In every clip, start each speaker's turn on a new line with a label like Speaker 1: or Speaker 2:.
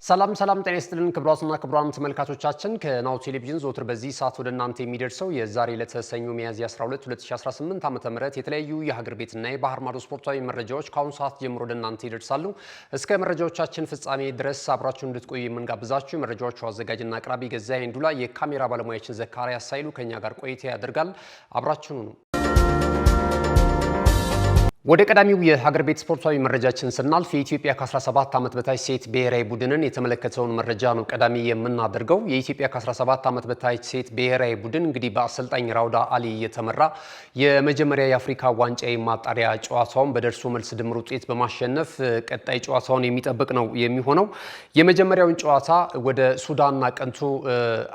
Speaker 1: ሰላም ጤና ይስጥልን ክብራትና ክብራን ተመልካቾቻችን ከናሁ ቴሌቪዥን ዘወትር በዚህ ሰዓት ወደ እናንተ የሚደርሰው የዛሬ ለተሰኙ ሚያዝያ 12 2018 ዓ.ም የተለያዩ የሀገር ቤትና የባህር ማዶ ስፖርታዊ መረጃዎች ከአሁን ሰዓት ጀምሮ ወደ እናንተ ይደርሳሉ። እስከ መረጃዎቻችን ፍጻሜ ድረስ አብራችሁ እንድትቆዩ የምንጋብዛችሁ መረጃዎቹ አዘጋጅና አቅራቢ ገዛይ እንዱላ፣ የካሜራ ባለሙያችን ዘካሪያስ ሳይሉ ከኛ ጋር ቆይታ ያደርጋል። አብራችሁኑ ነው። ወደ ቀዳሚው የሀገር ቤት ስፖርታዊ መረጃችን ስናልፍ የኢትዮጵያ ከ17 ዓመት በታች ሴት ብሔራዊ ቡድንን የተመለከተውን መረጃ ነው ቀዳሚ የምናደርገው። የኢትዮጵያ ከ17 ዓመት በታች ሴት ብሔራዊ ቡድን እንግዲህ በአሰልጣኝ ራውዳ አሊ የተመራ የመጀመሪያ የአፍሪካ ዋንጫ ማጣሪያ ጨዋታውን በደርሶ መልስ ድምር ውጤት በማሸነፍ ቀጣይ ጨዋታውን የሚጠብቅ ነው የሚሆነው። የመጀመሪያውን ጨዋታ ወደ ሱዳን አቅንቶ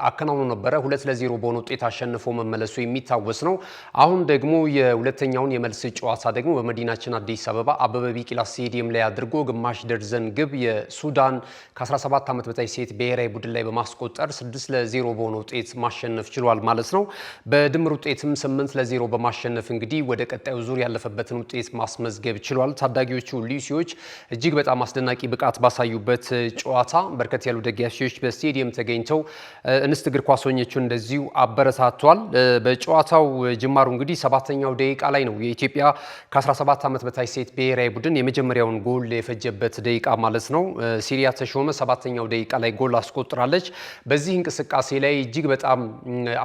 Speaker 1: አከናውኖ ነበረ። 2-0 በሆነ ውጤት አሸንፎ መመለሱ የሚታወስ ነው። አሁን ደግሞ የሁለተኛውን የመልስ ጨዋታ ደግሞ በመዲናችን አዲስ አበባ አበበ ቢቂላ ስቴዲየም ላይ አድርጎ ግማሽ ደርዘን ግብ የሱዳን ከ17 ዓመት በታች ሴት ብሔራዊ ቡድን ላይ በማስቆጠር 6-0 በሆነ ውጤት ማሸነፍ ችሏል ማለት ነው። በድምር ውጤትም 8-0 በማሸነፍ እንግዲህ ወደ ቀጣዩ ዙር ያለፈበትን ውጤት ማስመዝገብ ችሏል። ታዳጊዎቹ ሉሲዎች እጅግ በጣም አስደናቂ ብቃት ባሳዩበት ጨዋታ በርከት ያሉ ደጋፊዎች በስቴዲየም ተገኝተው እንስት እግር ኳሰኞቹን እንደዚሁ አበረታቷል። በጨዋታው ጅማሩ እንግዲህ 7ኛው ደቂቃ ላይ ነው የኢትዮጵያ ከ17 ዓመት በታች ሴት ብሔራዊ ቡድን የመጀመሪያውን ጎል የፈጀበት ደቂቃ ማለት ነው። ሲሪያ ተሾመ 7ኛው ደቂቃ ላይ ጎል አስቆጥራለች። በዚህ እንቅስቃሴ ላይ እጅግ በጣም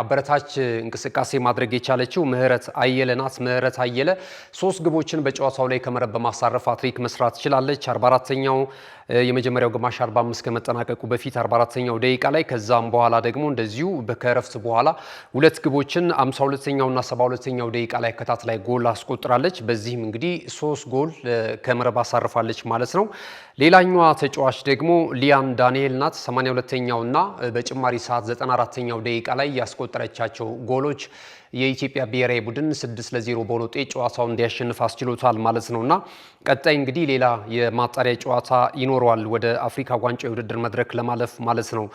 Speaker 1: አበረታች እንቅስቃሴ ማድረግ የቻለችው ምህረት አየለ ናት። ምህረት አየለ 3 ግቦችን በጨዋታው ላይ ከመረብ በማሳረፍ ሃትሪክ መስራት ችላለች። 44ኛው የመጀመሪያው ግማሽ 45 ከመጠናቀቁ በፊት 44ኛው ደቂቃ ላይ ከዛም በኋላ ደግሞ እንደዚሁ በከረፍት በኋላ 2 ግቦችን 52ኛውና 72ኛው ደቂቃ ላይ ከታትላይ ጎል አስቆጥራለች። በዚህም እንግዲህ 3 ጎል ከመረብ አሳርፋለች ማለት ነው። ሌላኛዋ ተጫዋች ደግሞ ሊያን ዳንኤል ናት። 82ኛውና በጭማሪ ሰዓት 94ኛው ደቂቃ ላይ ያስቆጠረቻቸው ጎሎች የኢትዮጵያ ብሔራዊ ቡድን 6-0 በሆነ ውጤት ጨዋታውን እንዲያሸንፍ አስችሎታል ማለት ነውና ቀጣይ እንግዲህ ሌላ የማጣሪያ ጨዋታ ይኖረዋል ወደ አፍሪካ ዋንጫ የውድድር መድረክ ለማለፍ ማለት ነው።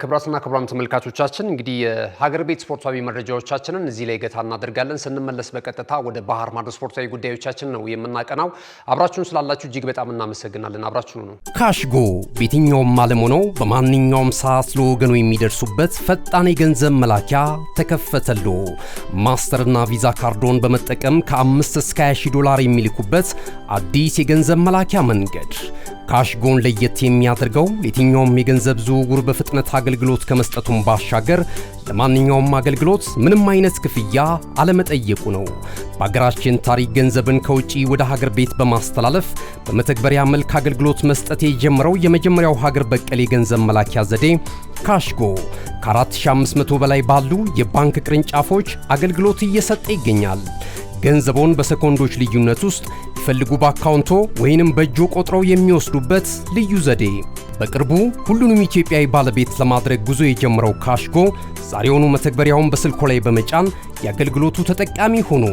Speaker 1: ክብራትና ክብራን ተመልካቾቻችን እንግዲህ የሀገር ቤት ስፖርታዊ መረጃዎቻችንን እዚህ ላይ ገታ እናደርጋለን። ስንመለስ በቀጥታ ወደ ባህር ማዶ ስፖርታዊ ጉዳዮቻችን ነው የምናቀናው። አብራችሁን ስላላችሁ እጅግ በጣም እናመሰግናለን። አብራችሁን ነው።
Speaker 2: ካሽጎ በየትኛውም ዓለም ሆነው በማንኛውም ሰዓት ለወገኑ የሚደርሱበት ፈጣን የገንዘብ መላኪያ ተከፈተሉ። ማስተርና ቪዛ ካርዶን በመጠቀም ከ5 እስከ 20 ዶላር የሚልኩበት አዲስ የገንዘብ መላኪያ መንገድ። ካሽጎን ለየት የሚያደርገው የትኛውም የገንዘብ ዝውውር በፍጥነት አገልግሎት ከመስጠቱም ባሻገር ለማንኛውም አገልግሎት ምንም አይነት ክፍያ አለመጠየቁ ነው። በሀገራችን ታሪክ ገንዘብን ከውጪ ወደ ሀገር ቤት በማስተላለፍ በመተግበሪያ መልክ አገልግሎት መስጠት የጀመረው የመጀመሪያው ሀገር በቀል የገንዘብ መላኪያ ዘዴ ካሽጎ ከ4500 በላይ ባሉ የባንክ ቅርንጫፎች አገልግሎት እየሰጠ ይገኛል። ገንዘቦን በሰኮንዶች ልዩነት ውስጥ ይፈልጉ በአካውንቶ ወይንም በእጆ ቆጥረው የሚወስዱበት ልዩ ዘዴ። በቅርቡ ሁሉንም ኢትዮጵያዊ ባለቤት ለማድረግ ጉዞ የጀመረው ካሽጎ ዛሬውኑ መተግበሪያውን በስልኮ ላይ በመጫን የአገልግሎቱ ተጠቃሚ ሆኖ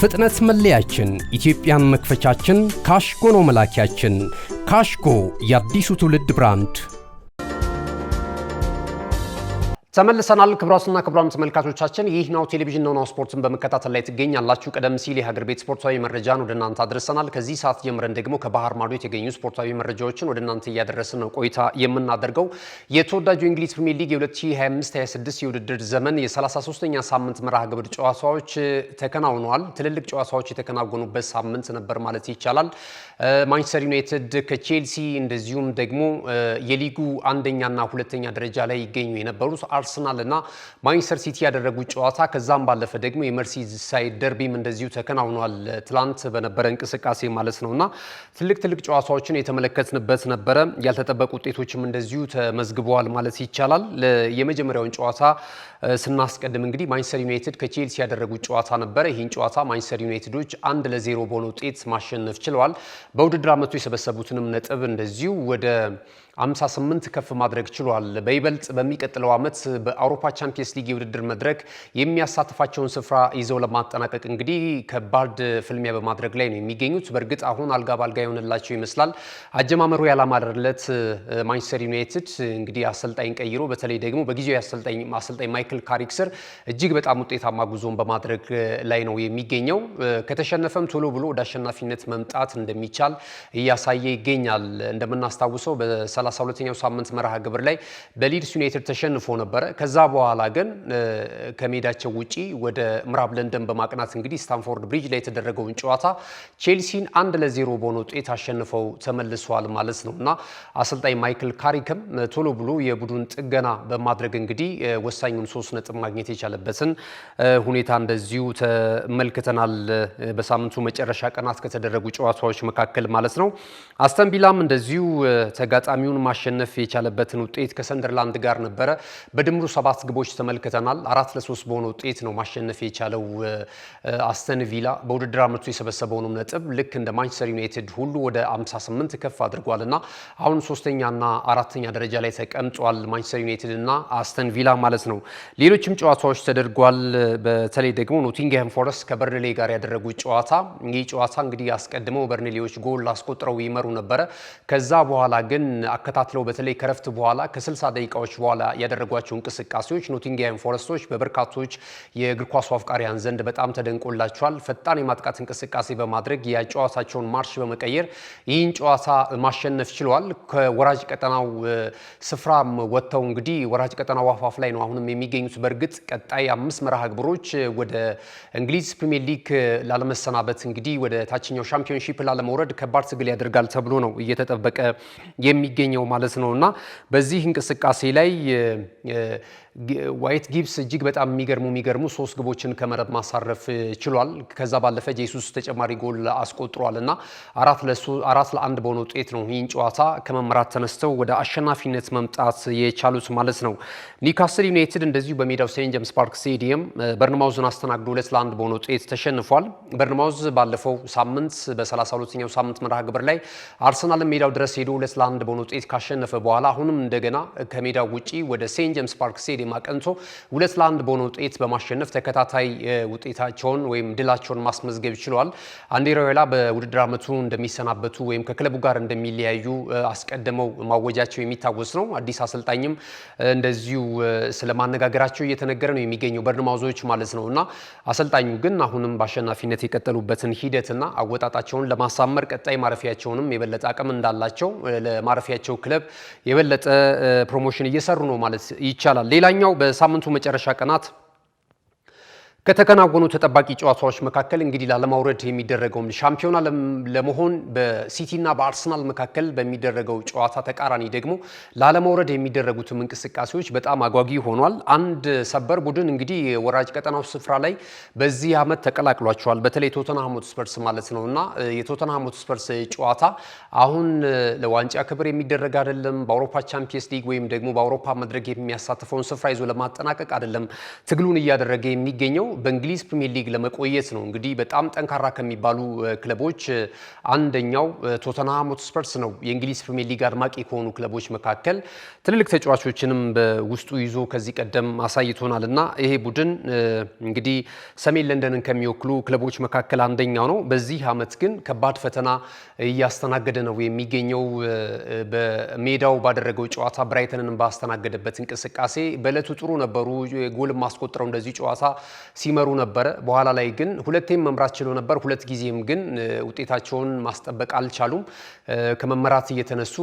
Speaker 2: ፍጥነት መለያችን፣ ኢትዮጵያን መክፈቻችን፣ ካሽጎ ነው መላኪያችን። ካሽጎ የአዲሱ ትውልድ ብራንድ።
Speaker 1: ተመልሰናል። ክብራትና ክብራን ተመልካቾቻችን ይህ ናሁ ቴሌቪዥን ነው። ናሁ ስፖርትን በመከታተል ላይ ትገኛላችሁ። ቀደም ሲል የሀገር ቤት ስፖርታዊ መረጃን ወደ እናንተ አድርሰናል። ከዚህ ሰዓት ጀምረን ደግሞ ከባህር ማዶ የተገኙ ስፖርታዊ መረጃዎችን ወደ እናንተ እያደረስን ነው ቆይታ የምናደርገው። የተወዳጁ የእንግሊዝ ፕሪሚየር ሊግ የ2025-26 የውድድር ዘመን የ33ኛ ሳምንት መርሃ ግብር ጨዋታዎች ተከናውነዋል። ትልልቅ ጨዋታዎች የተከናወኑበት ሳምንት ነበር ማለት ይቻላል። ማንቸስተር ዩናይትድ ከቼልሲ እንደዚሁም ደግሞ የሊጉ አንደኛና ሁለተኛ ደረጃ ላይ ይገኙ የነበሩት አርሰናል እና ማንቸስተር ሲቲ ያደረጉት ጨዋታ ከዛም ባለፈ ደግሞ የመርሲሳይድ ደርቢም እንደዚሁ ተከናውኗል። ትላንት በነበረ እንቅስቃሴ ማለት ነውና ትልቅ ጨዋታዎችን የተመለከትንበት ነበረ። ያልተጠበቁ ውጤቶችም እንደዚሁ ተመዝግበዋል ማለት ይቻላል። የመጀመሪያውን ጨዋታ ስናስቀድም እንግዲህ ማንቸስተር ዩናይትድ ከቼልሲ ያደረጉት ጨዋታ ነበረ። ይህን ጨዋታ ማንቸስተር ዩናይትዶች 1-0 በሆነ ውጤት ማሸነፍ ችለዋል። በውድድር ዓመቱ የሰበሰቡትንም ነጥብ እንደዚሁ ወደ 58 ከፍ ማድረግ ችሏል። በይበልጥ በሚቀጥለው ዓመት በአውሮፓ ቻምፒየንስ ሊግ የውድድር መድረክ የሚያሳትፋቸውን ስፍራ ይዘው ለማጠናቀቅ እንግዲህ ከባድ ፍልሚያ በማድረግ ላይ ነው የሚገኙት። በእርግጥ አሁን አልጋ ባልጋ የሆነላቸው ይመስላል። አጀማመሩ ያላማረለት ማንቸስተር ዩናይትድ እንግዲህ አሰልጣኝ ቀይሮ በተለይ ደግሞ በጊዜው አሰልጣኝ ማይክል ካሪክ ስር እጅግ በጣም ውጤታማ ጉዞን በማድረግ ላይ ነው የሚገኘው። ከተሸነፈም ቶሎ ብሎ ወደ አሸናፊነት መምጣት እንደሚቻል እያሳየ ይገኛል። እንደምናስታውሰው በ32ኛው ሳምንት መርሃ ግብር ላይ በሊድስ ዩናይትድ ተሸንፎ ነበረ። ከዛ በኋላ ግን ከሜዳቸው ውጪ ወደ ምዕራብ ለንደን በማቅናት እንግዲህ ስታንፎርድ ብሪጅ ላይ የተደረገውን ጨዋታ ቼልሲን 1-0 በሆነ ውጤት አሸንፈው ተመልሰዋል ማለት ነው እና አሰልጣኝ ማይክል ካሪክም ቶሎ ብሎ የቡድን ጥገና በማድረግ እንግዲህ ወሳኙን 3 ነጥብ ማግኘት የቻለበትን ሁኔታ እንደዚሁ ተመልክተናል። በሳምንቱ መጨረሻ ቀናት ከተደረጉ ጨዋታዎች መካከል ማለት ነው። አስተን ቪላም እንደዚሁ ተጋጣሚውን ማሸነፍ የቻለበትን ውጤት ከሰንደርላንድ ጋር ነበረ። በድምሩ 7 ግቦች ተመልክተናል። 4-3 በሆነ ውጤት ነው ማሸነፍ የቻለው አስተን ቪላ። በውድድር ዓመቱ የሰበሰበውንም ነጥብ ልክ እንደ ማንቸስተር ዩናይትድ ሁሉ ወደ 58 ከፍ አድርጓልና አሁን 3ኛና 4ኛ ደረጃ ላይ ተቀምጧል ማንቸስተር ዩናይትድ እና አስተን ቪላ ማለት ነው። ሌሎችም ጨዋታዎች ተደርጓል። በተለይ ደግሞ ኖቲንግሃም ፎረስት ከበርንሌ ጋር ያደረጉት ጨዋታ ይህ ጨዋታ እንግዲህ አስቀድመው በርንሌዎች ጎል አስቆጥረው ይመሩ ነበረ። ከዛ በኋላ ግን አከታትለው በተለይ ከረፍት በኋላ ከ60 ደቂቃዎች በኋላ ያደረጓቸው እንቅስቃሴዎች ኖቲንግሃም ፎረስቶች በበርካቶች የእግር ኳስ አፍቃሪያን ዘንድ በጣም ተደንቆላቸዋል። ፈጣን የማጥቃት እንቅስቃሴ በማድረግ የጨዋታቸውን ማርሽ በመቀየር ይህን ጨዋታ ማሸነፍ ችለዋል። ከወራጅ ቀጠናው ስፍራ ወጥተው እንግዲህ ወራጅ ቀጠናው አፋፍ ላይ ነው አሁንም የሚገኙት። በእርግጥ ቀጣይ 5 መርሃ ግብሮች ወደ እንግሊዝ ፕሪሚየር ሊግ ላለመሰናበት እንግዲህ ወደ ታችኛው ሻምፒዮንሺፕ ላለመውረድ ከባድ ትግል ያደርጋል ተብሎ ነው እየተጠበቀ የሚገኘው ማለት ነው እና በዚህ እንቅስቃሴ ላይ ዋይት ጊብስ እጅግ በጣም የሚገርሙ 3 ግቦችን ከመረብ ማሳረፍ ችሏል። ከዛ ባለፈ ጄሱስ ተጨማሪ ጎል አስቆጥሯል እና 4-1 በሆነ ውጤት ነው ይህን ጨዋታ ከመመራት ተነስተው ወደ አሸናፊነት መምጣት የቻሉት ማለት ነው። ኒውካስል ዩናይትድ እንደዚሁ በሜዳው ሴንት ጄምስ ፓርክ ስቴዲየም በርንማውዝን አስተናግዶ 2-1 በሆነ ውጤት ተሸንፏል። በርንማውዝ ባለፈው ሳምንት በ32ኛው ሳምንት መርሃ ግብር ላይ አርሰናልን ሜዳው ድረስ ሄዶ 2-1 በሆነ ውጤት ካሸነፈ በኋላ አሁንም እንደገና ከሜዳው ውጪ ወደ ሴንት ጄምስ ፓርክ ስቴዲየም አቀንቶ 2-1 በሆነ ውጤት በማሸነፍ ተከታታይ ውጤታቸውን ወይም ድላቸውን ማስመዝገብ ችለዋል። አንዲ ራዮላ በውድድር ዓመቱ እንደሚሰናበቱ ወይም ከክለቡ ጋር እንደሚለያዩ አስቀድመው ማወጃቸው የሚታወስ ነው። አዲስ አሰልጣኝም እንደዚሁ ስለማነጋገራቸው እየተነገረ ነው የሚገኘው በርንማውዞች ማለት ነው እና አሰልጣኙ ግን አሁንም በአሸናፊነት የቀጠሉበትን ሂደትና አወጣጣቸውን ለማሳመር ቀጣይ ማረፊያቸውንም የበለጠ አቅም እንዳላቸው ለማረፊያቸው ክለብ የበለጠ ፕሮሞሽን እየሰሩ ነው ማለት ይቻላል። ሌላኛው በሳምንቱ መጨረሻ ቀናት ከተከናወኑ ተጠባቂ ጨዋታዎች መካከል እንግዲህ ላለማውረድ የሚደረገው ሻምፒዮና ለመሆን በሲቲና በአርሰናል መካከል በሚደረገው ጨዋታ ተቃራኒ ደግሞ ላለማውረድ የሚደረጉትም እንቅስቃሴዎች በጣም አጓጊ ሆኗል። አንድ ሰበር ቡድን እንግዲህ ወራጅ ቀጠናው ስፍራ ላይ በዚህ ዓመት ተቀላቅሏቸዋል። በተለይ ቶተንሃም ሆትስፐርስ ማለት ነውና የቶተንሃም ሆትስፐርስ ጨዋታ አሁን ለዋንጫ ክብር የሚደረግ አይደለም። በአውሮፓ ቻምፒየንስ ሊግ ወይም ደግሞ በአውሮፓ መድረክ የሚያሳትፈውን ስፍራ ይዞ ለማጠናቀቅ አይደለም ትግሉን እያደረገ የሚገኘው በእንግሊዝ ፕሪሚየር ሊግ ለመቆየት ነው። እንግዲህ በጣም ጠንካራ ከሚባሉ ክለቦች አንደኛው ቶተንሃም ሆትስፐርስ ነው። የእንግሊዝ ፕሪሚየር ሊግ አድማቂ ከሆኑ ክለቦች መካከል ትልልቅ ተጫዋቾችንም በውስጡ ይዞ ከዚህ ቀደም አሳይቶናል እና ይሄ ቡድን እንግዲህ ሰሜን ለንደንን ከሚወክሉ ክለቦች መካከል አንደኛው ነው። በዚህ ዓመት ግን ከባድ ፈተና እያስተናገደ ነው የሚገኘው። በሜዳው ባደረገው ጨዋታ ብራይተንን ባስተናገደበት እንቅስቃሴ በእለቱ ጥሩ ነበሩ። ጎልም ማስቆጥረው እንደዚህ ጨዋታ ሲመሩ ነበረ። በኋላ ላይ ግን ሁለቴም መምራት ችሎ ነበር። ሁለት ጊዜም ግን ውጤታቸውን ማስጠበቅ አልቻሉም። ከመመራት እየተነሱ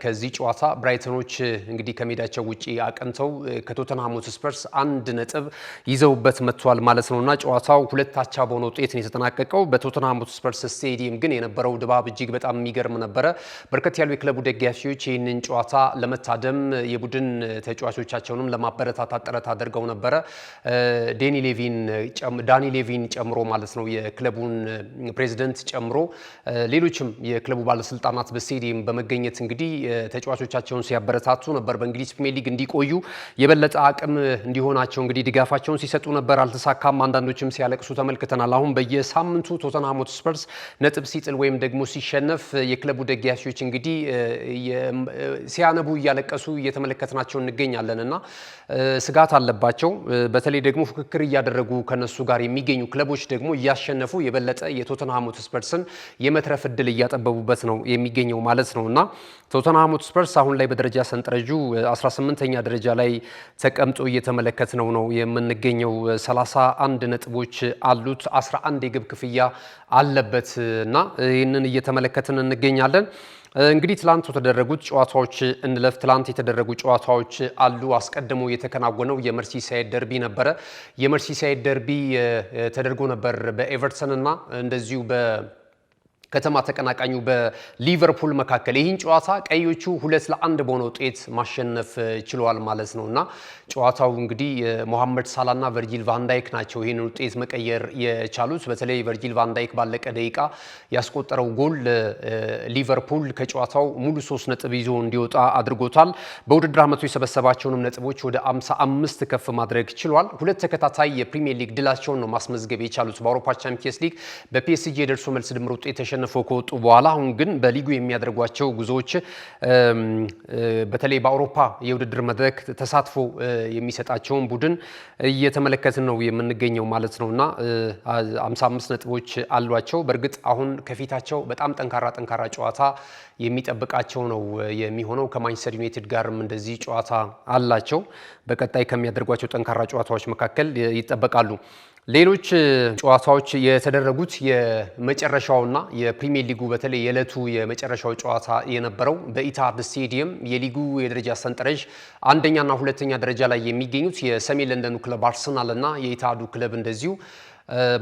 Speaker 1: ከዚህ ጨዋታ ብራይተኖች እንግዲህ ከሜዳቸው ውጪ አቀንተው ከቶተንሃም ሆትስፐርስ 1 ነጥብ ይዘውበት መጥቷል ማለት ነውና ጨዋታው 2-2 በሆነ ውጤት ነው የተጠናቀቀው። በቶተንሃም ሆትስፐርስ ስቴዲየም ግን የነበረው ድባብ እጅግ በጣም የሚገርም ነበረ። በርከት ያሉ የክለቡ ደጋፊዎች ይህንን ጨዋታ ለመታደም የቡድን ተጫዋቾቻቸውንም ለማበረታታት ጥረት አድርገው ነበረ። ዴኒ ሌቪን ዳኒ ሌቪን ጨምሮ ማለት ነው የክለቡን ፕሬዚደንት ጨምሮ ሌሎችም የክለቡ ባለስልጣናት በስቴዲየም በመገኘት እንግዲህ ተጫዋቾቻቸውን ሲያበረታቱ ነበር። በእንግሊዝ ፕሪሚየር ሊግ እንዲቆዩ የበለጠ አቅም እንዲሆናቸው እንግዲህ ድጋፋቸውን ሲሰጡ ነበር። አልተሳካም። አንዳንዶችም ሲያለቅሱ ተመልክተናል። አሁን በየሳምንቱ ቶተንሃም ሆትስፐርስ ነጥብ ሲጥል ወይም ደግሞ ሲሸነፍ የክለቡ ደጋፊዎች እንግዲህ ሲያነቡ እያለቀሱ እየተመለከትናቸው እንገኛለን እና ስጋት አለባቸው። በተለይ ደግሞ ፉክክር እያደረጉ ከነሱ ጋር የሚገኙ ክለቦች ደግሞ እያሸነፉ የበለጠ የቶተንሃም ሆትስፐርስን የመትረፍ እድል እያጠበቡበት ነው የሚገኘው ማለት ነው እና ቶተንሃም ሆትስፐርስ አሁን ላይ በደረጃ ሰንጠረዡ 18ኛ ደረጃ ላይ ተቀምጦ እየተመለከት ነው የምንገኘው። 31 ነጥቦች አሉት፣ 11 የግብ ክፍያ አለበት እና ይህንን እየተመለከትን እንገኛለን። እንግዲህ ትላንት የተደረጉት ጨዋታዎች እንለፍ። ትላንት የተደረጉ ጨዋታዎች አሉ። አስቀድሞ የተከናወነው የመርሲሳይድ ደርቢ ነበረ። የመርሲሳይድ ደርቢ ተደርጎ ነበር በኤቨርተን እና እንደዚሁ ከተማ ተቀናቃኙ በሊቨርፑል መካከል። ይህን ጨዋታ ቀዮቹ 2-1 በሆነ ውጤት ማሸነፍ ችለዋል ማለት ነው እና ጨዋታው እንግዲህ ሞሐመድ ሳላና ቨርጂል ቫንዳይክ ናቸው ይህን ውጤት መቀየር የቻሉት። በተለይ ቨርጂል ቫንዳይክ ባለቀ ደቂቃ ያስቆጠረው ጎል ሊቨርፑል ከጨዋታው ሙሉ 3 ነጥብ ይዞ እንዲወጣ አድርጎታል። በውድድር ዓመቱ የሰበሰባቸውንም ነጥቦች ወደ 55 ከፍ ማድረግ ችሏል። ሁለት ተከታታይ የፕሪሚየር ሊግ ድላቸውን ነው ማስመዝገብ የቻሉት። በአውሮፓ ቻምፒየንስ ሊግ በፒኤስጂ የደርሶ መልስ ድምር ውጤት ተሸንፈው ከወጡ በኋላ አሁን ግን በሊጉ የሚያደርጓቸው ጉዞዎች በተለይ በአውሮፓ የውድድር መድረክ ተሳትፎ የሚሰጣቸውን ቡድን እየተመለከትን ነው የምንገኘው ማለት ነውና 55 ነጥቦች አሏቸው። በእርግጥ አሁን ከፊታቸው በጣም ጠንካራ ጨዋታ የሚጠብቃቸው ነው የሚሆነው። ከማንቸስተር ዩናይትድ ጋርም እንደዚህ ጨዋታ አላቸው። በቀጣይ ከሚያደርጓቸው ጠንካራ ጨዋታዎች መካከል ይጠበቃሉ። ሌሎች ጨዋታዎች የተደረጉት የመጨረሻውና የፕሪሚየር ሊጉ በተለይ የዕለቱ የመጨረሻው ጨዋታ የነበረው በኢትሃድ ስቴዲየም የሊጉ የደረጃ ሰንጠረዥ አንደኛና ሁለተኛ ደረጃ ላይ የሚገኙት የሰሜን ለንደኑ ክለብ አርሰናል እና የኢትሃዱ ክለብ እንደዚሁ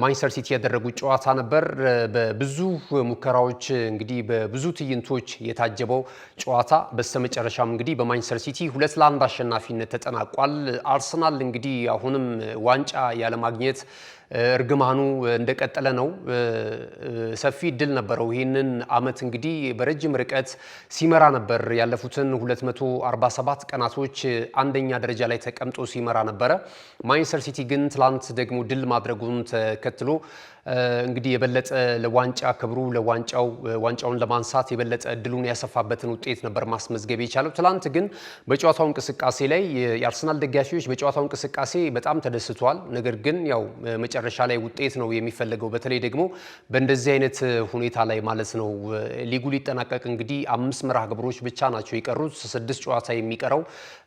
Speaker 1: ማንቸስተር ሲቲ ያደረጉት ጨዋታ ነበር። በብዙ ሙከራዎች እንግዲህ በብዙ ትዕይንቶች የታጀበው ጨዋታ በስተመጨረሻም እንግዲህ በማንቸስተር ሲቲ 2-1 አሸናፊነት ተጠናቋል። አርሰናል እንግዲህ አሁንም ዋንጫ ያለማግኘት እርግማኑ እንደቀጠለ ነው። ሰፊ እድል ነበረው። ይህንን አመት እንግዲህ በረጅም ርቀት ሲመራ ነበር። ያለፉትን 247 ቀናቶች አንደኛ ደረጃ ላይ ተቀምጦ ሲመራ ነበረ። ማንቸስተር ሲቲ ግን ትላንት ደግሞ ድል ማድረጉን ተከትሎ እንግዲህ የበለጠ ለዋንጫ ክብሩ ዋንጫውን ለማንሳት የበለጠ እድሉን ያሰፋበትን ውጤት ነበር ማስመዝገብ የቻለው። ትላንት ግን በጨዋታው እንቅስቃሴ ላይ የአርሰናል ደጋፊዎች በጨዋታው እንቅስቃሴ በጣም ተደስተዋል። ነገር ግን ያው መጨረሻ ላይ ውጤት ነው የሚፈለገው። በተለይ ደግሞ በእንደዚህ አይነት ሁኔታ ላይ ማለት ነው። ሊጉ ሊጠናቀቅ እንግዲህ 5 መርሃ ግብሮች ብቻ ናቸው የቀሩት። 6 ጨዋታ የሚቀረው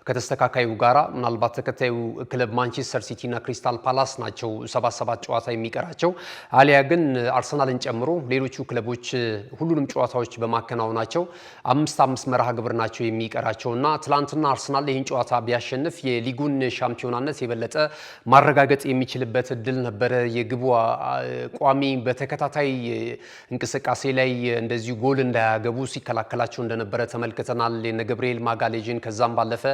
Speaker 1: ከተስተካካዩ ጋራ ምናልባት ተከታዩ ክለብ ማንቸስተር ሲቲ እና ክሪስታል ፓላስ ናቸው 77 ጨዋታ የሚቀራቸው። አሊያ ግን አርሰናልን ጨምሮ ሌሎቹ ክለቦች ሁሉንም ጨዋታዎች በማከናወናቸው 5 መርሃ ግብር ናቸው የሚቀራቸውና ትላንትና አርሰናል ይህን ጨዋታ ቢያሸንፍ የሊጉን ሻምፒዮናነት የበለጠ ማረጋገጥ የሚችልበት እድል ነበረ። የግቡ ቋሚ በተከታታይ እንቅስቃሴ ላይ እንደዚሁ ጎል እንዳያገቡ ሲከላከላቸው እንደነበረ ተመልክተናል። የነ ገብርኤል ማጋሌጅን ከዛም ባለፈ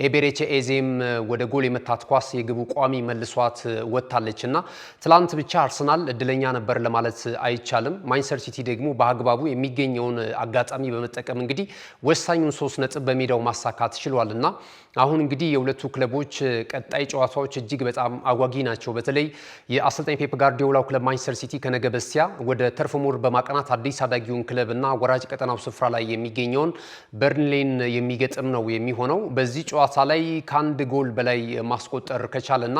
Speaker 1: ኤቤሬቺ ኤዜም ወደ ጎል የመታት ኳስ የግቡ ቋሚ መልሷት ወጥታለች እና ትላንት ብቻ አርሰናል እድለኛ ነበር ለማለት አይቻልም። ማንቸስተር ሲቲ ደግሞ በአግባቡ የሚገኘውን አጋጣሚ በመጠቀም እንግዲህ ወሳኙን 3 ነጥብ በሜዳው ማሳካት ችሏል እና አሁን እንግዲህ የሁለቱ ክለቦች ቀጣይ ጨዋታዎች እጅግ በጣም አጓጊ ናቸው። በተለይ የአሰልጣኝ ፔፕ ጋርዲዮላው ክለብ ማንቸስተር ሲቲ ከነገ በስቲያ ወደ ተርፍ ሙር በማቅናት አዲስ አዳጊውን ክለብ እና ወራጅ ቀጠናው ስፍራ ላይ የሚገኘውን በርንሌን የሚገጥም ነው የሚሆነው። በዚህ ጨዋታ ላይ ከአንድ ጎል በላይ ማስቆጠር ከቻለና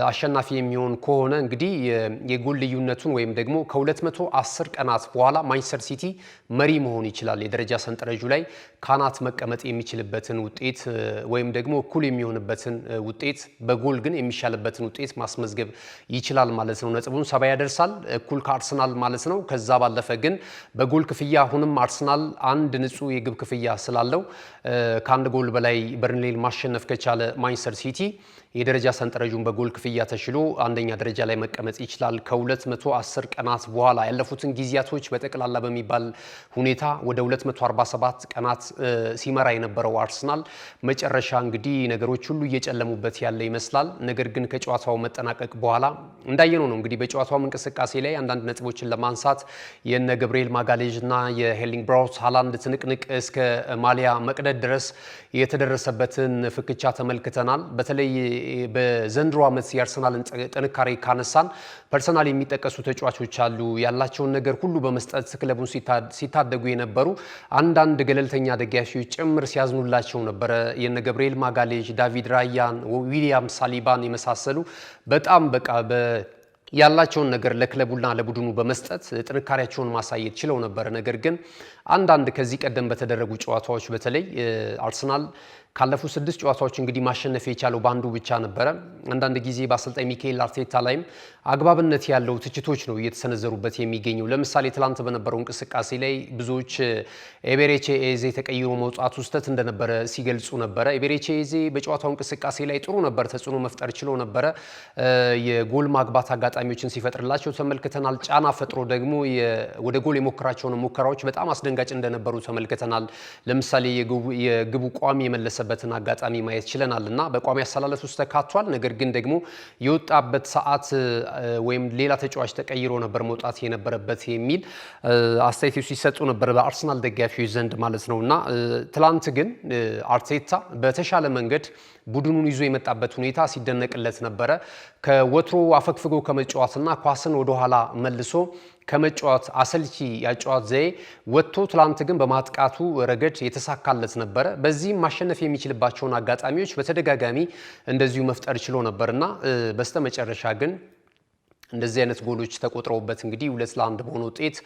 Speaker 1: አሸናፊ የሚሆን ከሆነ እንግዲህ የጎል ልዩነቱን ወይም ደግሞ ከ210 ቀናት በኋላ ማንቸስተር ሲቲ መሪ መሆን ይችላል። የደረጃ ሰንጠረዡ ላይ ካናት መቀመጥ የሚችልበትን ውጤት ወይም ደግሞ እኩል የሚሆንበትን ውጤት በጎል ግን የሚሻልበትን ውጤት ማስመዝገብ ይችላል ማለት ነው። ነጥቡን 70 ያደርሳል እኩል ከአርሰናል ማለት ነው። ከዛ ባለፈ ግን በጎል ክፍያ አሁንም አርሰናል አንድ ንጹህ የግብ ክፍያ ስላለው ከአንድ ጎል በላይ በርንሌን ማሸነፍ ከቻለ ማንቸስተር ሲቲ የደረጃ ሰንጠረዡን በጎል ክፍያ ተሽሎ አንደኛ ደረጃ ላይ መቀመጥ ይችላል። ከ210 ቀናት በኋላ ያለፉትን ጊዜያቶች በጠቅላላ በሚባል ሁኔታ ወደ 247 ቀናት ሲመራ የነበረው አርሰናል መጨረሻ እንግዲህ ነገሮች ሁሉ እየጨለሙበት ያለ ይመስላል። ነገር ግን ከጨዋታው መጠናቀቅ በኋላ እንዳየነው ነው እንግዲህ በጨዋታው እንቅስቃሴ ላይ አንዳንድ ነጥቦችን ለማንሳት የነ ገብርኤል ማጋሌዥ እና የሄርሊንግ ብራውት ሃላንድ ትንቅንቅ እስከ ማሊያ መቅደድ ድረስ የተደረሰበትን ፍክቻ ተመልክተናል። በተለይ በዘንድሮ ዓመት የአርሰናልን ጥንካሬ ካነሳን ፐርሰናል የሚጠቀሱ ተጫዋቾች አሉ። ያላቸውን ነገር ሁሉ በመስጠት ክለቡን ሲታደጉ የነበሩ አንዳንድ ገለልተኛ ደጋፊዎች ጭምር ሲያዝኑላቸው ነበረ። የነ ገብርኤል ማጋሌዥ፣ ዳቪድ ራያን፣ ዊሊያም ሳሊባን የመሳሰሉ በጣም በቃ ያላቸውን ነገር ለክለቡና ለቡድኑ በመስጠት ጥንካሬያቸውን ማሳየት ችለው ነበር። ነገር ግን አንዳንድ ከዚህ ቀደም በተደረጉ ጨዋታዎች በተለይ አርሰናል ካለፉት 6 ጨዋታዎች እንግዲህ ማሸነፍ የቻለው ባንዱ ብቻ ነበረ። አንዳንድ ጊዜ በአሰልጣኝ ሚካኤል አርቴታ ላይም አግባብነት ያለው ትችቶች ነው እየተሰነዘሩበት የሚገኘው። ለምሳሌ ትላንት በነበረው እንቅስቃሴ ላይ ብዙዎች ኤቤሬቺ ኤዜ ተቀይሮ መውጣቱ ስህተት እንደነበረ ሲገልጹ ነበረ። ኤቤሬቺ ኤዜ በጨዋታው እንቅስቃሴ ላይ ጥሩ ነበር፣ ተጽዕኖ መፍጠር ችሎ ነበረ። የጎል ማግባት አጋጣሚዎችን ሲፈጥርላቸው ተመልክተናል። ጫና ፈጥሮ ደግሞ ወደ ጎል የሞከራቸውን ሙከራዎች በጣም አስደንጋጭ እንደነበሩ ተመልክተናል። ለምሳሌ የግቡ ቋሚ የመለሰ በትን አጋጣሚ ማየት ችለናል እና በቋሚ አሰላለፍ ውስጥ ተካቷል። ነገር ግን ደግሞ የወጣበት ሰዓት ወይም ሌላ ተጫዋች ተቀይሮ ነበር መውጣት የነበረበት የሚል አስተያየቶች ሲሰጡ ነበር በአርሰናል ደጋፊዎች ዘንድ ማለት ነው። እና ትላንት ግን አርቴታ በተሻለ መንገድ ቡድኑን ይዞ የመጣበት ሁኔታ ሲደነቅለት ነበረ። ከወትሮ አፈግፍጎ ከመጫወትና ኳስን ወደኋላ መልሶ ከመጫወት አሰልቺ ያጫወት ዘዬ ወጥቶ ትላንት ግን በማጥቃቱ ረገድ የተሳካለት ነበረ። በዚህም ማሸነፍ የሚችልባቸውን አጋጣሚዎች በተደጋጋሚ እንደዚሁ መፍጠር ችሎ ነበርና በስተመጨረሻ ግን እንደዚህ አይነት ጎሎች ተቆጥረውበት እንግዲህ 2-1 በሆነ ውጤት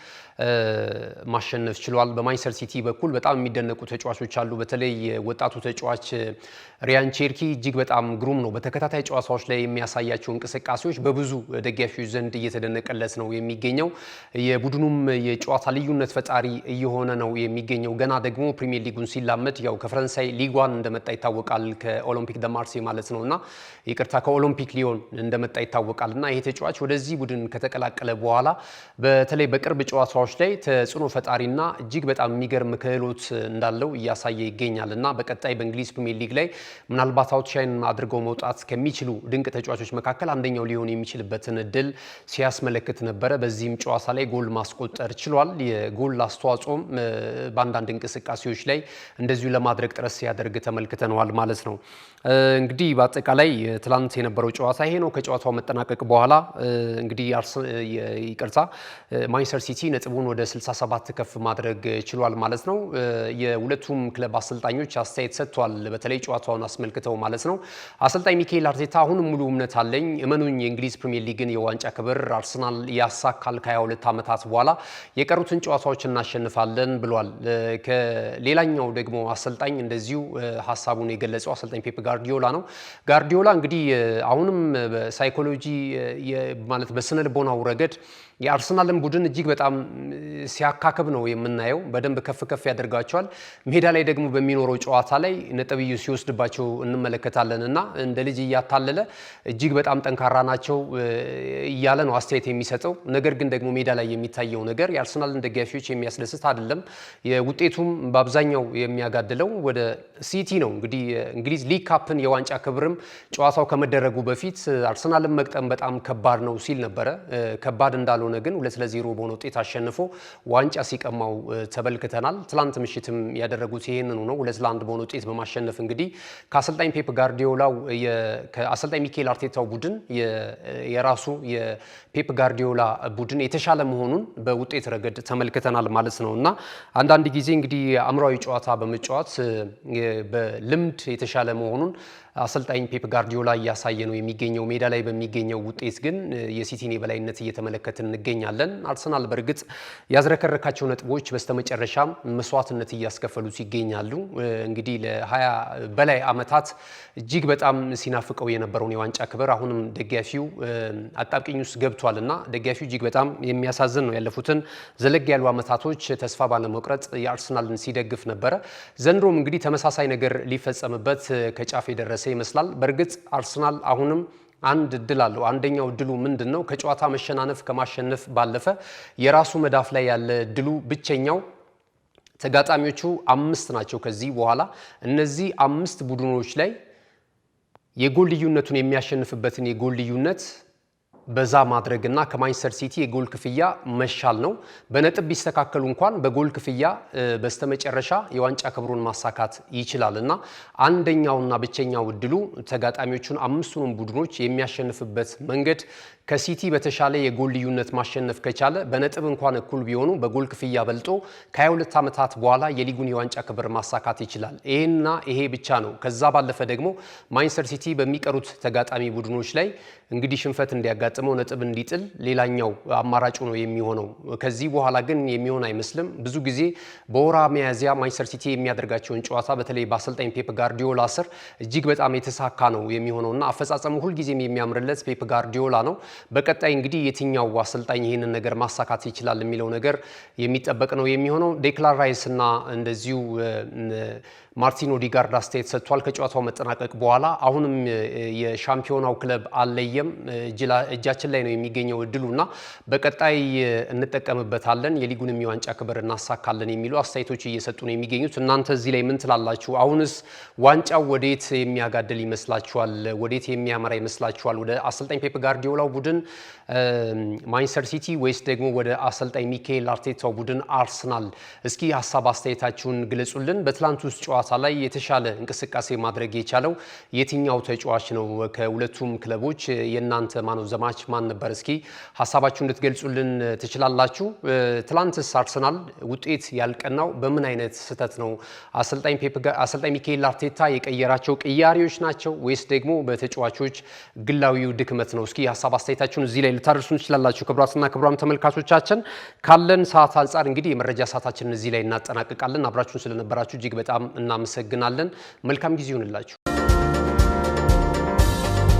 Speaker 1: ማሸነፍ ችሏል። በማንቸስተር ሲቲ በኩል በጣም የሚደነቁ ተጫዋቾች አሉ። በተለይ ወጣቱ ተጫዋች ሪያን ቼርኪ እጅግ በጣም ግሩም ነው። በተከታታይ ጨዋታዎች ላይ የሚያሳያቸው እንቅስቃሴዎች በብዙ ደጋፊዎች ዘንድ እየተደነቀለት ነው የሚገኘው። የቡድኑም የጨዋታ ልዩነት ፈጣሪ እየሆነ ነው የሚገኘው። ገና ደግሞ ፕሪሚየር ሊጉን ሲላመድ ያው ከፈረንሳይ ሊጓን እንደመጣ ይታወቃል። ከኦሎምፒክ ደ ማርሴይ ማለት ነውና ይቅርታ ከኦሎምፒክ ሊዮን እንደመጣ ይታወቃልና ይሄ ተጫዋች ወደዚህ ቡድን ከተቀላቀለ በኋላ በተለይ በቅርብ ጨዋታዎች ላይ ተጽዕኖ ፈጣሪና እጅግ በጣም የሚገርም ክህሎት እንዳለው እያሳየ ይገኛልና በቀጣይ በእንግሊዝ ፕሪሚየር ሊግ ላይ ምናልባት አውትሻይን አድርገው መውጣት ከሚችሉ ድንቅ ተጫዋቾች መካከል አንደኛው ሊሆን የሚችልበትን እድል ሲያስመለክት ነበረ። በዚህም ጨዋታ ላይ ጎል ማስቆጠር ችሏል። የጎል አስተዋጽኦም በአንዳንድ እንቅስቃሴዎች ላይ እንደዚሁ ለማድረግ ጥረት ሲያደርግ ተመልክተነዋል ማለት ነው። እንግዲህ በአጠቃላይ ትላንት የነበረው ጨዋታ ይሄ ነው። ከጨዋታው መጠናቀቅ በኋላ እንግዲህ ማንቸስተር ሲቲ ነጥቡን ወደ 67 ከፍ ማድረግ ችሏል ማለት ነው። የሁለቱም ክለብ አሰልጣኞች አስተያየት ሰጥቷል፣ በተለይ ጨዋታውን አስመልክተው ማለት ነው። አሰልጣኝ ሚካኤል አርቴታ አሁንም ሙሉ እምነት አለኝ፣ እመኑኝ የእንግሊዝ ፕሪሚየር ሊግን የዋንጫ ክብር አርሰናል ያሳካል ከ22 ዓመታት በኋላ የቀሩትን ጨዋታዎች እናሸንፋለን ብሏል። ከሌላኛው ደግሞ አሰልጣኝ እንደዚሁ ሀሳቡን የገለጸው አሰልጣኝ ፔፕ ጋርዲዮላ ነው። ጋርዲዮላ እንግዲህ አሁንም በሳይኮሎጂ ማለት በስነ ልቦናው ረገድ የአርሰናልን ቡድን እጅግ በጣም ሲያካክብ ነው የምናየው። በደንብ ከፍ ከፍ ያደርጋቸዋል። ሜዳ ላይ ደግሞ በሚኖረው ጨዋታ ላይ ነጥብ ሲወስድባቸው እንመለከታለን እና እንደ ልጅ እያታለለ እጅግ በጣም ጠንካራ ናቸው እያለ ነው አስተያየት የሚሰጠው። ነገር ግን ደግሞ ሜዳ ላይ የሚታየው ነገር የአርሰናልን ደጋፊዎች የሚያስደስት አይደለም። ውጤቱም በአብዛኛው የሚያጋድለው ወደ ሲቲ ነው። እንግዲህ እንግሊዝ ሊግ ካፕን የዋንጫ ክብርም ጨዋታው ከመደረጉ በፊት አርሰናልን መቅጠም በጣም ከባድ ነው ሲል ነበረ። ከባድ እንዳልሆነ ግን 2-0 በሆነ ውጤት አሸንፎ ዋንጫ ሲቀማው ተመልክተናል። ትላንት ምሽትም ያደረጉት ይሄንኑ ነው። 2-1 በሆነ ውጤት በማሸነፍ እንግዲህ ከአሰልጣኝ ፔፕ ጋርዲዮላው ከአሰልጣኝ ሚካኤል አርቴታው ቡድን የራሱ የፔፕ ጋርዲዮላ ቡድን የተሻለ መሆኑን በውጤት ረገድ ተመልክተናል ማለት ነው እና አንዳንድ ጊዜ እንግዲህ አእምሯዊ ጨዋታ በመጫወት በልምድ የተሻለ መሆኑን አሰልጣኝ ፔፕ ጋርዲዮላ እያሳየ ነው የሚገኘው። ሜዳ ላይ በሚገኘው ውጤት ግን የሲቲን የበላይነት እየተመለከትን እንገኛለን። አርሰናል በእርግጥ ያዝረከረካቸው ነጥቦች በስተመጨረሻም መስዋዕትነት እያስከፈሉት ይገኛሉ። እንግዲህ ለ20 በላይ ዓመታት እጅግ በጣም ሲናፍቀው የነበረውን የዋንጫ ክብር አሁንም ደጋፊው አጣብቂኝ ውስጥ ገብቷልና ደጋፊው እጅግ በጣም የሚያሳዝን ነው። ያለፉትን ዘለግ ያሉ ዓመታቶች ተስፋ ባለመቁረጥ የአርሰናልን ሲደግፍ ነበረ። ዘንድሮም እንግዲህ ተመሳሳይ ነገር ሊፈጸምበት ከጫፍ የደረሰ ይመስላል። በእርግጥ አርሰናል አሁንም አንድ እድል አለው። አንደኛው እድሉ ምንድነው? ከጨዋታ መሸናነፍ ከማሸነፍ ባለፈ የራሱ መዳፍ ላይ ያለ እድሉ ብቸኛው ተጋጣሚዎቹ 5 ናቸው። ከዚህ በኋላ እነዚህ 5 ቡድኖች ላይ የጎል ልዩነቱን የሚያሸንፍበትን የጎል ልዩነት በዛ ማድረግና ከማንቸስተር ሲቲ የጎል ክፍያ መሻል ነው። በነጥብ ቢስተካከሉ እንኳን በጎል ክፍያ በስተመጨረሻ የዋንጫ ክብሩን ማሳካት ይችላልና አንደኛውና ብቸኛው እድሉ ተጋጣሚዎቹን 5ቱንም ቡድኖች የሚያሸንፍበት መንገድ ከሲቲ በተሻለ የጎል ልዩነት ማሸነፍ ከቻለ በነጥብ እንኳን እኩል ቢሆኑ በጎል ክፍያ በልጦ ከ22 ዓመታት በኋላ የሊጉን የዋንጫ ክብር ማሳካት ይችላል። ይሄና ይሄ ብቻ ነው። ከዛ ባለፈ ደግሞ ማንቸስተር ሲቲ በሚቀሩት ተጋጣሚ ቡድኖች ላይ እንግዲህ ሽንፈት እንዲያጋጥመው ነጥብ እንዲጥል ሌላኛው አማራጩ ነው የሚሆነው። ከዚህ በኋላ ግን የሚሆን አይመስልም። ብዙ ጊዜ በወራ ሚያዝያ ማንቸስተር ሲቲ የሚያደርጋቸውን ጨዋታ በተለይ በአሰልጣኝ ፔፕ ጋርዲዮላ ስር እጅግ በጣም የተሳካ ነው የሚሆነውና አፈጻጸሙ ሁልጊዜም የሚያምርለት ፔፕ ጋርዲዮላ ነው። በቀጣይ እንግዲህ የትኛው አሰልጣኝ ይህንን ነገር ማሳካት ይችላል የሚለው ነገር የሚጠበቅ ነው የሚሆነው። ዴክላን ራይስ እና እንደዚሁ ማርቲን ኦዲጋርድ አስተያየት ሰጥቷል ከጨዋታው መጠናቀቅ በኋላ። አሁንም የሻምፒዮናው ክለብ አልለየም፣ እጃችን ላይ ነው የሚገኘው እድሉና በቀጣይ እንጠቀምበታለን፣ የሊጉንም የዋንጫ ክብር እናሳካለን የሚሉ አስተያየቶች እየሰጡ ነው የሚገኙት። እናንተ እዚህ ላይ ምን ትላላችሁ? አሁንስ ዋንጫው ወዴት የሚያጋድል ይመስላችኋል? ወዴት የሚያመራ ይመስላችኋል? ወደ አሰልጣኝ ፔፕ ጋርዲዮላው ቡድን ማንቸስተር ሲቲ ወይስ ደግሞ ወደ አሰልጣኝ ሚካኤል አርቴታው ቡድን አርሰናል? እስኪ ሀሳብ አስተያየታችሁን ግለጹልን። በትላንቱስ ጨዋታ ላይ የተሻለ እንቅስቃሴ ማድረግ የቻለው የትኛው ተጫዋች ነው? ከሁለቱም ክለቦች የእናንተ ማን ኦፍ ዘ ማች ማን ነበር? እስኪ ሀሳባችሁን እንድትገልጹልን ትችላላችሁ። ትላንትስ አርሰናል ውጤት ያልቀናው በምን አይነት ስህተት ነው? አሰልጣኝ ሚካኤል አርቴታ የቀየራቸው ቅያሪዎች ናቸው ወይስ ደግሞ በተጫዋቾች ግላዊው ድክመት ነው? እስኪ ሀሳብ አስተያየታችሁን እዚህ ላይ ልታደርሱን ትችላላችሁ። ክቡራትና ክቡራን ተመልካቾቻችን ካለን ሰዓት አንጻር እንግዲህ የመረጃ ሰዓታችንን እዚህ ላይ እናጠናቅቃለን። አብራችሁን ስለነበራችሁ እጅግ በጣም እናመሰግናለን። መልካም ጊዜ ይሁንላችሁ።